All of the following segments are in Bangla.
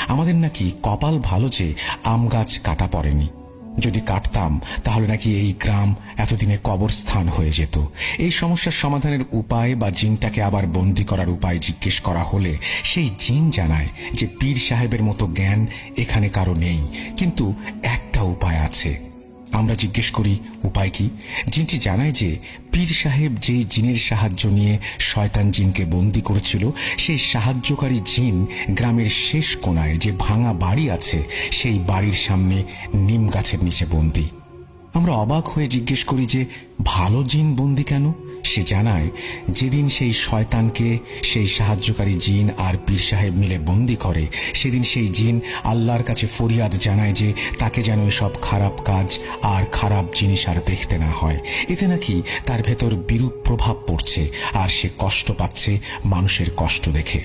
আমাদের নাকি কপাল ভালো যে আম গাছ কাটা পড়েনি। যদি কাটতাম তাহলে নাকি এই গ্রাম এতদিনে কবরস্থান হয়ে যেত। এই সমস্যার সমাধানের উপায় বা জিনটাকে আবার বন্দি করার উপায় জিজ্ঞেস করা হলে সেই জিন জানায় যে পীর সাহেবের মতো জ্ঞান এখানে কারো নেই, কিন্তু একটা উপায় আছে। আমরা জিজ্ঞেস করি উপায় কি? জিনটি জানায় যে পীর সাহেব যেই জিনের সাহায্য নিয়ে শয়তান জিনকে বন্দি করেছিল, সেই সাহায্যকারী জিন গ্রামের শেষ কোণায় যে ভাঙা বাড়ি আছে সেই বাড়ির সামনে নিম গাছের নিচে বন্দি। আমরা অবাক হয়ে জিজ্ঞেস করি যে ভালো জিন বন্দি কেন? সে জানায় যেদিন সেই শয়তানকে সেই সাহায্যকারী জিন আর পীর সাহেব মিলে বন্দি করে, সেদিন সেই জিন আল্লাহর কাছে ফরিয়াদ জানায় যে তাকে যেন এসব খারাপ কাজ আর খারাপ জিনিস আর দেখতে না হয়। এতে নাকি তার ভেতর বিরূপ প্রভাব পড়ছে আর সে কষ্ট পাচ্ছে মানুষের কষ্ট দেখে।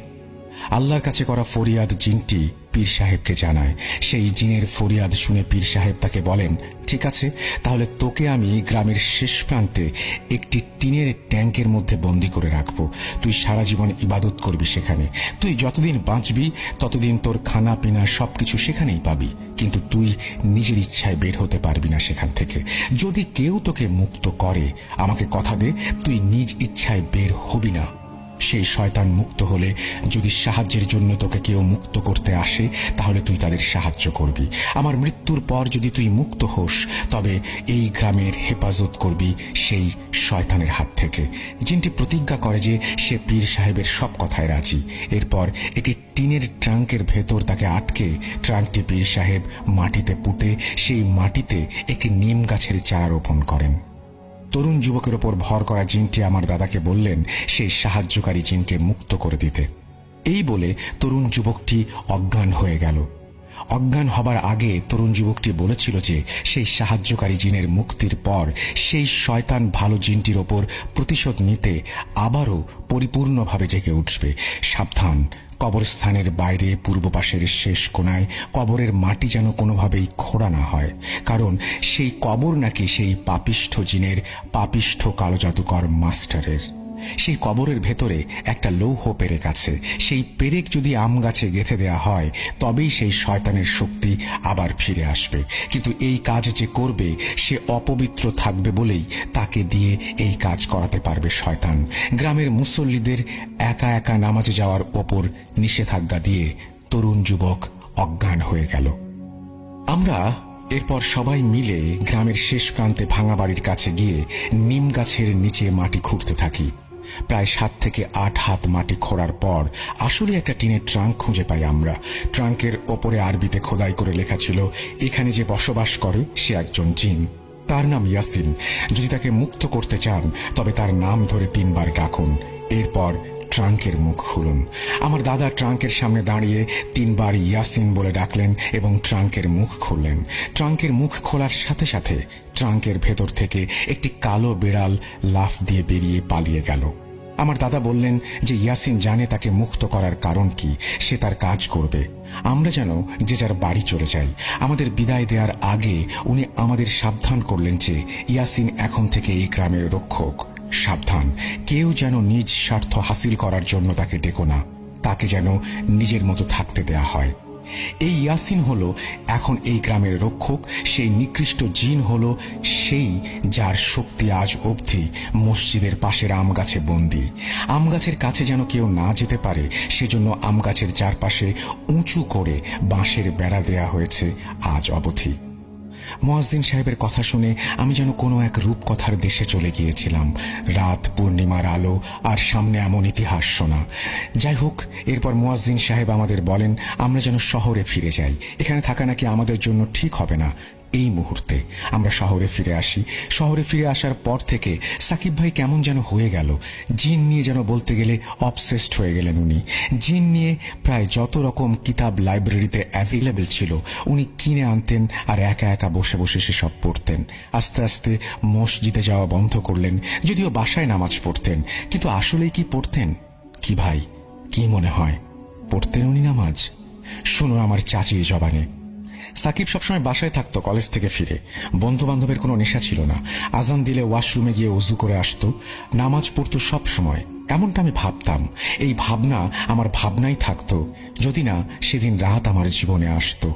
আল্লাহর কাছে করা ফরিয়াদ জিনটি পীর সাহেবকে জানায়। সেই জিনের ফরিয়াদ শুনে পীর সাহেব তাকে বলেন, ঠিক আছে, তাহলে তোকে আমি গ্রামের শেষ প্রান্তে একটি টিনের ট্যাঙ্কের মধ্যে বন্দি করে রাখবো। তুই সারা জীবন ইবাদত করবি সেখানে। তুই যতদিন বাঁচবি ততদিন তোর খানা পিনা সবকিছু সেখানেই পাবি, কিন্তু তুই নিজের ইচ্ছায় বের হতে পারবি না সেখান থেকে। যদি কেউ তোকে মুক্ত করে, আমাকে কথা দে তুই নিজ ইচ্ছায় বের হবি না। সেই শয়তান মুক্ত হলে যদি সাহায্যের জন্য তোকে কেউ মুক্ত করতে আসে, তাহলে তুই তাদের সাহায্য করবি। আমার মৃত্যুর পর যদি তুই মুক্ত হোস, তবে এই গ্রামের হেফাজত করবি সেই শয়তানের হাত থেকে। জিনটি প্রতিজ্ঞা করে যে সে পীর সাহেবের সব কথায় রাজি। এরপর একটি টিনের ট্রাঙ্কের ভেতর তাকে আটকে ট্রাঙ্কটি পীর সাহেব মাটিতে পুঁতে সেই মাটিতে একটি নিম গাছের চারা রোপণ করেন। তরুণ যুবকের ওপর ভর করা জিনটি আমার দাদাকে বললেন সেই সাহায্যকারী জিনকে মুক্ত করে দিতে। এই বলে তরুণ যুবকটি অজ্ঞান হয়ে গেল। অজ্ঞান হবার আগে তরুণ যুবকটি বলেছিল যে সেই সাহায্যকারী জিনের মুক্তির পর সেই শয়তান ভালো জিনটির ওপর প্রতিশোধ নিতে আবারও পরিপূর্ণভাবে জেগে উঠবে। সাবধান, কবরস্থানের বাইরে পূর্ব পাশের শেষ কোণায় কবরের মাটি যেন কোনোভাবেই খোঁড়া না হয়, কারণ সেই কবর নাকি সেই পাপিষ্ঠ জিনের পাপিষ্ঠ কালো জাদুকর মাস্টারের। সেই কবরের ভেতরে একটা লৌহ পেরেক আছে। সেই পেরেক যদি আম গাছে গেঁথে দেয়া হয়, তবেই সেই শয়তানের শক্তি আবার ফিরে আসবে। কিন্তু এই কাজ যে করবে সে অপবিত্র থাকবে বলেই তাকে দিয়ে এই কাজ করাতে পারবে শয়তান। গ্রামের মুসল্লিদের একা একা নামাজে যাওয়ার ওপর নিষেধাজ্ঞা দিয়ে তরুণ যুবক অজ্ঞান হয়ে গেল। আমরা এরপর সবাই মিলে গ্রামের শেষ প্রান্তে ভাঙা বাড়ির কাছে গিয়ে নিম গাছের নিচে মাটি খুঁড়তে থাকি। প্রায় 7 থেকে 8 হাত মাটি খোঁড়ার পর আসলে একটা টিনের ট্রাঙ্ক খুঁজে পাই আমরা। ট্রাঙ্কের ওপরে আরবিতে খোদাই করে লেখা ছিল, এখানে যে বসবাস করে সে একজন জিন, তার নাম ইয়াসিন। যদি তাকে মুক্ত করতে চান তবে তার নাম ধরে 3 বার ডাকুন। এরপর ট্রাঙ্কের মুখ খুলুন। আমার দাদা ট্রাঙ্কের সামনে দাঁড়িয়ে 3 বার ইয়াসিন বলে ডাকলেন এবং ট্রাঙ্কের মুখ খুললেন। ট্রাঙ্কের মুখ খোলার সাথে সাথে ট্রাঙ্কের ভেতর থেকে একটি কালো বিড়াল লাফ দিয়ে বেরিয়ে পালিয়ে গেল। আমার দাদা বললেন যে ইয়াসিন জানে তাকে মুক্ত করার কারণ কি, সে তার কাজ করবে। আমরা যেন যে যার বাড়ি চলে যাই। আমাদের বিদায় দেওয়ার আগে উনি আমাদের সাবধান করলেন যে ইয়াসিন এখন থেকে এই গ্রামের রক্ষক। সাবধান, কেউ যেন নিজ স্বার্থ হাসিল করার জন্য তাকে ডেকো না, তাকে যেন নিজের মতো থাকতে দেয়া হয়। এই ইয়াসিন হলো এখন এই গ্রামের রক্ষক। সেই নিকৃষ্ট জিন হলো সেই যার শক্তি আজ অবধি মসজিদের পাশের আম গাছে বন্দী। আম গাছের কাছে যেন কেউ না যেতে পারে সেজন্য আম গাছের চারপাশে উঁচু করে বাঁশের বেড়া দেয়া হয়েছে আজ অবধি। মুয়াজ্জিন সাহেবের কথা শুনে আমি যেন কোনো এক রূপকথার দেশে চলে গিয়েছিলাম। রাত, পূর্ণিমার আলো আর সামনে এমন ইতিহাস শোনা। যাই হোক, এরপর মুয়াজ্জিন সাহেব আমাদের বলেন আমরা যেন শহরে ফিরে যাই। এখানে থাকা নাকি আমাদের জন্য ঠিক হবে না। এই মুহূর্তে আমরা শহরে ফিরে আসি। শহরে ফিরে আসার পর থেকে সাকিব ভাই কেমন যেন হয়ে গেল। জিন নিয়ে যেন বলতে গেলে অবসেসড হয়ে গেলেন উনি। জিন নিয়ে প্রায় যত রকম কিতাব লাইব্রেরিতে অ্যাভেলেবেল ছিল উনি কিনে আনতেন আর একা একা বসে বসে সেসব পড়তেন। আস্তে আস্তে মসজিদে যাওয়া বন্ধ করলেন, যদিও বাসায় নামাজ পড়তেন। কিন্তু আসলেই কি পড়তেন? কি ভাই, কি মনে হয় পড়তেন উনি নামাজ? শোনো আমার চাচির জবানে। সাকিব সবসময় বাসায় থাকতো কলেজ থেকে ফিরে। বন্ধু বান্ধবের কোনো নেশা ছিল না। আজান দিলে ওয়াশরুমে গিয়ে ওযু করে আসতো, নামাজ পড়তো সব সময়। এমনটা আমি ভাবতাম। এই ভাবনা আমার ভাবনাই থাকতো যদি না সেদিন রাত আমার জীবনে আসতো।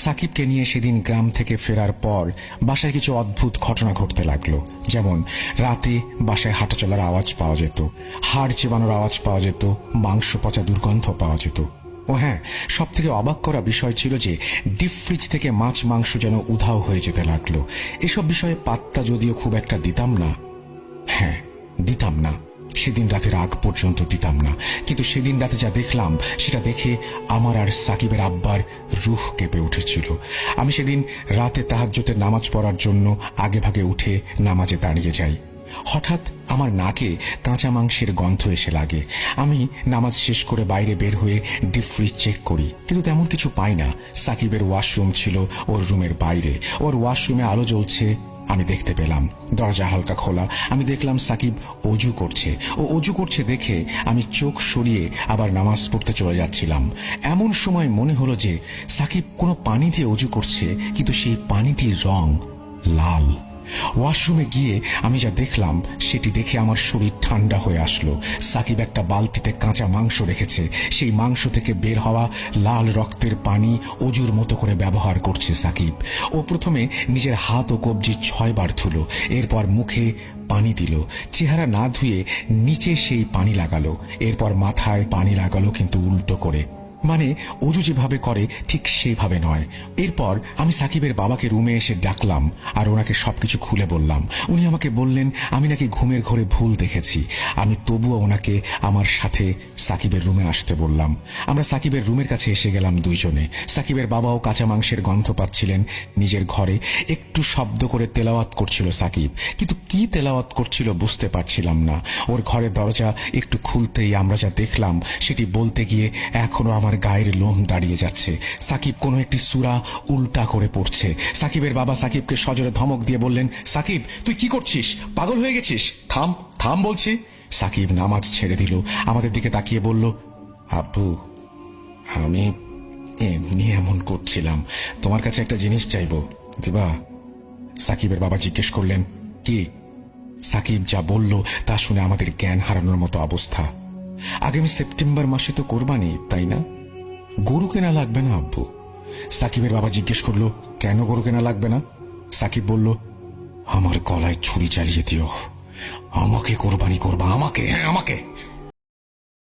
সাকিবকে নিয়ে সেদিন গ্রাম থেকে ফেরার পর বাসায় কিছু অদ্ভুত ঘটনা ঘটতে লাগলো। যেমন রাতে বাসায় হাঁটা চলার আওয়াজ পাওয়া যেত, হাড় চেবানোর আওয়াজ পাওয়া যেত, মাংস পচা দুর্গন্ধ পাওয়া যেত। ও হ্যাঁ, সব থেকে অবাক করা বিষয় ছিল যে ডিপ ফ্রিজ থেকে মাছ মাংস যেন উধাও হয়ে যেতে লাগলো। এসব বিষয়ে পাত্তা যদিও খুব একটা দিতাম না, হ্যাঁ দিতাম না, সেদিন রাতের আগ পর্যন্ত দিতাম না। কিন্তু সেদিন রাতে যা দেখলাম সেটা দেখে আমার আর সাকিবের আব্বার রুহ কেঁপে উঠেছিল। আমি সেদিন রাতে তাহাজ্জুদের নামাজ পড়ার জন্য আগে ভাগে উঠে নামাজে দাঁড়িয়ে যাই। হঠাৎ আমার নাকে কাঁচা মাংসের গন্ধ এসে লাগে। আমি নামাজ শেষ করে বাইরে বের হয়ে ডিপ ফ্রিজ চেক করি, কিন্তু তেমন কিছু পাই না। সাকিবের ওয়াশরুম ছিল ওর রুমের বাইরে। ওর ওয়াশরুমে আলো জ্বলছে, আমি দেখতে পেলাম। দরজা হালকা খোলা, আমি দেখলাম সাকিব অজু করছে। ও অজু করছে দেখে আমি চোখ সরিয়ে আবার নামাজ পড়তে চলে যাচ্ছিলাম। এমন সময় মনে হলো যে সাকিব কোনো পানি দিয়ে অজু করছে, কিন্তু সেই পানিটির রং লাল। ওয়াশরুমে গিয়ে আমি যা দেখলাম সেটি দেখে আমার শরীর ঠান্ডা হয়ে আসলো। সাকিব একটা বালতিতে কাঁচা মাংস রেখেছে, সেই মাংস থেকে বের হওয়া লাল রক্তের পানি অজুর মতো করে ব্যবহার করছে সাকিব। ও প্রথমে নিজের হাত ও কবজি 6 বার ধুলো, এরপর মুখে পানি দিল, চেহারা না ধুয়ে নিচে সেই পানি লাগালো, এরপর মাথায় পানি লাগালো কিন্তু উল্টো করে, মানে অজু যেভাবে করে ঠিক সেইভাবে নয়। এরপর আমি সাকিবের বাবাকে রুমে এসে ডাকলাম আর ওনাকে সবকিছু খুলে বললাম। উনি আমাকে বললেন আমি নাকি ঘুমের ঘরে ভুল দেখেছি। আমি তবুও ওনাকে আমার সাথে সাকিবের রুমে আসতে বললাম। আমরা সাকিবের রুমের কাছে এসে গেলাম দুইজনে। সাকিবের বাবাও কাঁচা মাংসের গন্ধ পাচ্ছিলেন নিজের ঘরে। একটু শব্দ করে তেলাওয়াত করছিল সাকিব, কিন্তু কি তেলাওয়াত করছিল বুঝতে পারছিলাম না। ওর ঘরের দরজা একটু খুলতেই আমরা যা দেখলাম সেটি বলতে গিয়ে এখনো আমার গায়ের লোম দাঁড়িয়ে যাচ্ছে। সাকিব কোনো একটি সূরা উল্টা করে পড়ছে। সাকিবের বাবা সাকিবকে সজোরে ধমক দিয়ে বললেন, সাকিব তুই কি করছিস, পাগল হয়ে গেছিস, থাম থাম বলছি। সাকিব নামাজ ছেড়ে দিল, আমাদের দিকে তাকিয়ে বলল, আব্বু আমি এমনি এমন করছিলাম, তোমার কাছে একটা জিনিস চাইবো, দিবা? সাকিবের বাবা জিজ্ঞেস করলেন, কি? সাকিব যা বলল তা শুনে আমাদের জ্ঞান হারানোর মতো অবস্থা। আগামী সেপ্টেম্বর মাসে তো কোরবানি, তাই না? গরু কেনা লাগবে না আব্বু। সাকিবের বাবা জিজ্ঞেস করলো, কেন গরু কেনা লাগবে না? সাকিব বলল, আমার গলায় ছুরি চালিয়ে দিও, আমাকে কোরবানি করবা, আমাকে, হ্যাঁ আমাকে।